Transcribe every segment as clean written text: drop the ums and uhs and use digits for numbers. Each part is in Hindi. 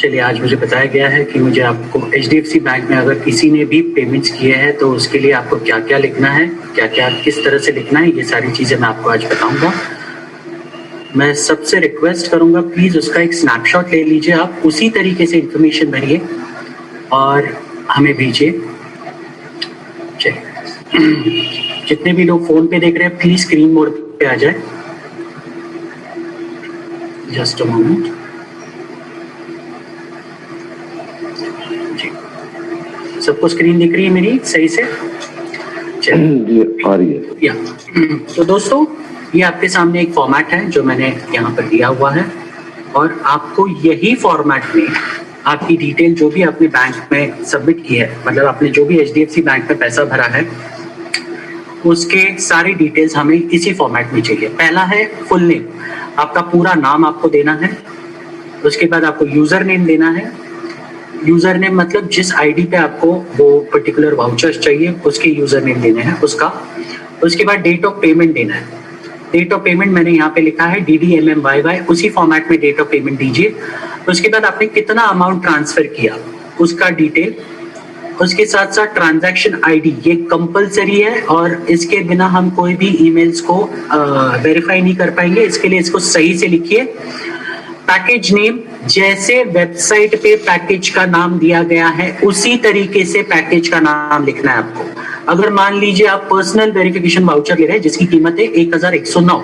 चलिए, आज मुझे बताया गया है कि मुझे आपको HDFC बैंक में अगर किसी ने भी पेमेंट्स किए हैं तो उसके लिए आपको क्या क्या लिखना है, क्या क्या किस तरह से लिखना है, ये सारी चीज़ें मैं आपको आज बताऊंगा। मैं सबसे रिक्वेस्ट करूंगा प्लीज़ उसका एक स्नैपशॉट ले लीजिए, आप उसी तरीके से इंफॉर्मेशन भरिए और हमें भेजिए। चलिए, जितने भी लोग फ़ोन पे देख रहे हैं प्लीज़ स्क्रीन मोड पे आ जाए। Just a moment. सबको स्क्रीन दिख रही है मेरी सही से? जी आ रही है। या तो दोस्तों, ये आपके सामने एक फॉर्मेट है जो मैंने यहाँ पर दिया हुआ है और आपको यही फॉर्मेट में आपकी डिटेल जो भी आपने बैंक में सबमिट की है, मतलब आपने जो भी HDFC बैंक में पैसा भरा है उसके सारी डिटेल्स हमें इसी फॉर्मेट में चाहिए। पहला है फुल नेम, आपका पूरा नाम आपको देना है। उसके बाद आपको यूजर नेम देना है। यूजर नेम मतलब जिस आईडी पे आपको वो पर्टिकुलर वाउचर्स चाहिए उसके यूजर नेम देने हैं उसका। उसके बाद डेट ऑफ पेमेंट देना है। डेट ऑफ पेमेंट मैंने यहाँ पे लिखा है DDMMYY, उसी फॉर्मेट में डेट ऑफ पेमेंट दीजिए। उसके बाद आपने कितना अमाउंट ट्रांसफर किया उसका डिटेल। उसके साथ साथ ट्रांजैक्शन आईडी, ये कंपलसरी है और इसके बिना हम कोई भी ईमेल्स को वेरीफाई नहीं कर पाएंगे, इसके लिए इसको सही से लिखिए। पैकेज नेम, जैसे वेबसाइट पे पैकेज का नाम दिया गया है उसी तरीके से पैकेज का नाम लिखना है आपको। अगर मान लीजिए आप पर्सनल वेरिफिकेशन वाउचर ले रहे हैं जिसकी कीमत है 1109,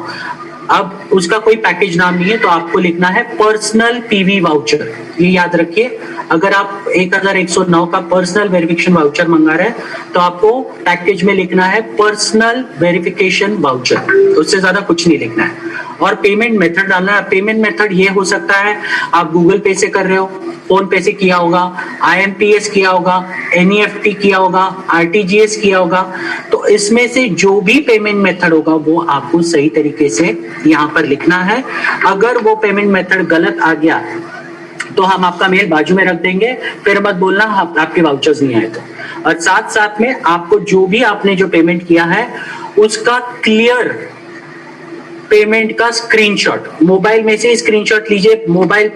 अब उसका कोई पैकेज नाम नहीं है तो आपको लिखना है पर्सनल PV वाउचर। ये याद रखिए, अगर आप 1109 का पर्सनल वेरिफिकेशन वाउचर मंगा रहे हैं तो आपको पैकेज में लिखना है पर्सनल वेरिफिकेशन वाउचर, उससे ज्यादा कुछ नहीं लिखना है। और पेमेंट मेथड डालना है। पेमेंट मेथड ये हो सकता है आप गूगल पे से कर रहे हो, फोन पे से किया होगा, IMPS किया होगा, NEFT किया होगा, RTGS किया होगा। तो इसमें से जो भी पेमेंट मेथड होगा वो आपको सही तरीके से यहाँ पर लिखना है। अगर वो पेमेंट मेथड गलत आ गया तो हम आपका मेल बाजू में रख देंगे, फिर मत बोलना आपके वाउचर्स नहीं आए तो। और साथ साथ में आपको जो भी आपने जो पेमेंट किया है उसका क्लियर पेमेंट का स्क्रीनशॉट, मोबाइल में से स्क्रीनशॉट लीजिए। मोबाइल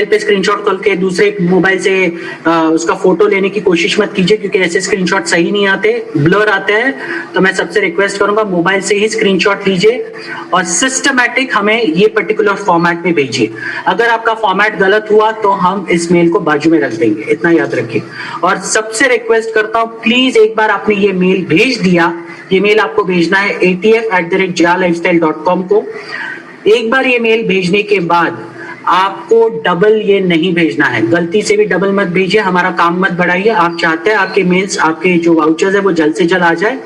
पे स्क्रीनशॉट करके दूसरे मोबाइल से उसका फोटो लेने की कोशिश मत कीजिए क्योंकि ऐसे स्क्रीनशॉट सही नहीं आते, ब्लर आते हैं। तो मैं सबसे रिक्वेस्ट करूंगा मोबाइल से ही स्क्रीनशॉट लीजिए और सिस्टमैटिक हमें ये पर्टिकुलर फॉर्मेट में भेजिए। अगर आपका फॉर्मेट गलत हुआ तो हम इस मेल को बाजू में रख देंगे, इतना याद रखिए। और सबसे रिक्वेस्ट करता हूं प्लीज, एक बार आपने ये मेल भेज दिया, ये मेल आपको भेजना है atf@jaalifestyle.com को। एक बार ये मेल भेजने के बाद आपको डबल ये नहीं भेजना है, गलती से भी डबल मत भेजिए, हमारा काम मत बढ़ाइए। आप चाहते हैं आपके मेल्स, आपके जो वाउचर्स है वो जल्द से जल्द आ जाए,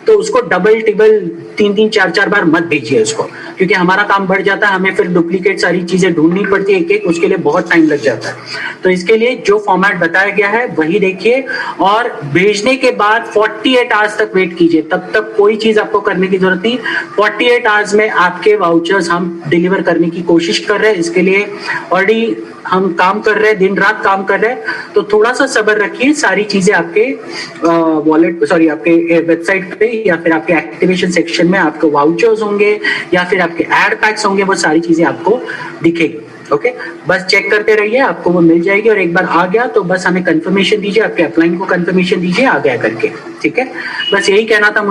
तो उसको डबल टिबल 3-3 4-4 बार मत भेजिए उसको, क्योंकि हमारा काम बढ़ जाता है, हमें फिर डुप्लीकेट सारी चीजें ढूंढनी पड़ती है एक एक, उसके लिए बहुत टाइम लग जाता है। तो इसके लिए जो फॉर्मेट बताया गया है वही देखिए और भेजने के बाद 48 आवर्स तक वेट कीजिए, तब तक कोई चीज आपको करने की जरूरत नहीं। 48 आवर्स में आपके वाउचर्स हम डिलीवर करने की कोशिश कर रहे हैं, इसके लिए ऑलरेडी हम काम कर रहे हैं, दिन रात काम कर रहे हैं। तो थोड़ा सा सब्र रखिए, सारी चीजें आपके आपके वेबसाइट पे या फिर आपके एक्टिवेशन सेक्शन में आपके वाउचर्स होंगे या फिर आपके एड पैक्स होंगे, वो सारी चीजें आपको दिखेगी। ओके, बस चेक करते रहिए, आपको वो मिल जाएगी। और एक बार आ गया तो बस हमें कंफर्मेशन दीजिए, आपके अपलाइन को कंफर्मेशन दीजिए आ गया करके, ठीक है। बस यही कहना था।